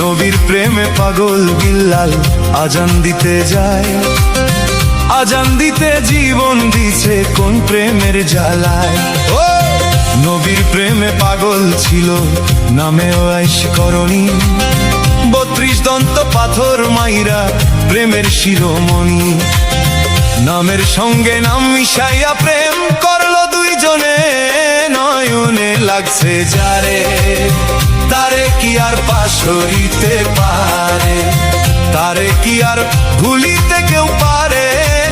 নবীর প্রেমে পাগল বিল্লাল আজান দিতে যায়, আজান দিতে জীবন দিছে কোন প্রেমের জ্বালায়। ও নবীর প্রেমে পাগল ছিল নামেও আইশকরণী, 32 দন্ত পাথর মাইরা প্রেমের শিরোমণি। নামের সঙ্গে নাম মিশাইয়া প্রেম করলো দুইজনে, নয়নে লাগছে যারে তারে কি আর পাশরিতে পারে, তারে কি আর ভুলিতে কেউ পারে।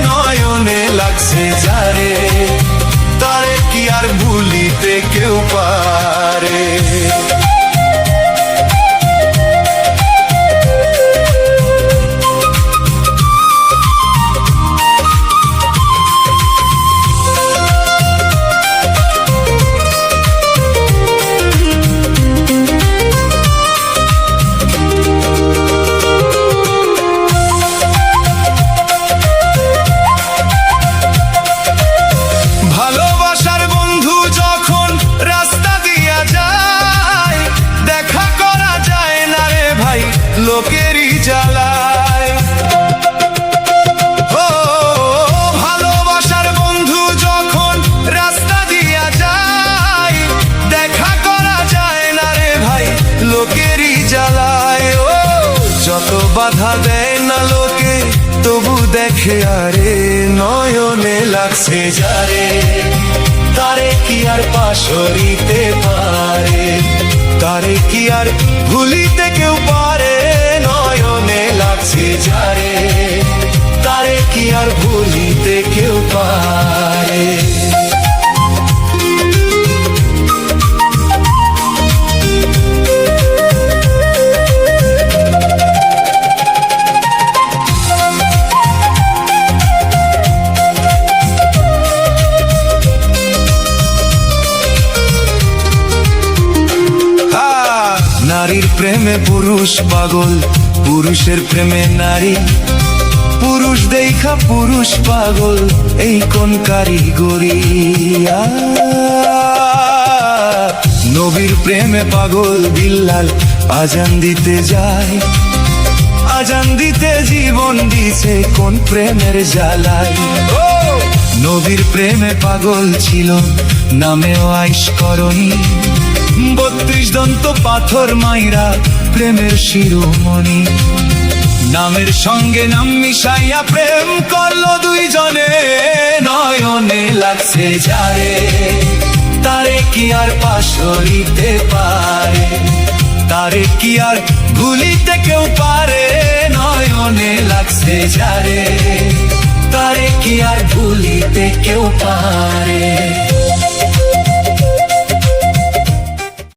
নয়নে লাগছে যারে তারে কি আর ভুলিতে কেউ পারে। লোকেরই জ্বালায়, ও ভালোবাসার বন্ধু যখন রাস্তা দিয়া যায়, দেখা করা যায় না রে ভাই লোকেরই জ্বালায়। ও যত বাধা দেয় না লোকে তবু দেখে আরে, নয়নে লাগছে যারে তারে কি আর পাশরিতে পারে, তারে কি আর ভুলিতে কেউ পারে। নয়নে লাগছে যারে তারে কি আর ভুলিতে কেউ পারে। নারীর প্রেমে পুরুষ পাগল, পুরুষের প্রেমে নারী, পুরুষ দেখা পুরুষ পাগল, এই কোন কারিগরি। নবীর প্রেমে পাগল বিল্লাল আজান দিতে যায়, আজান দিতে জীবন দিছে কোন প্রেমের জ্বালায়। ও নবীর প্রেমে পাগল ছিল নামেও আইশকরণী, 32 দন্ত পাথর মাইরা প্রেমের শিরোমণি। নামের সঙ্গে নাম মিশাইয়া প্রেম করলো দুইজনে, নয়নে লাগছে যারে তারে কি আর পাশরিতে পারে, তারে কি আর ভুলিতে কেউ পারে। নয়নে লাগছে যারে তারে কি আর ভুলিতে কেউ পারে।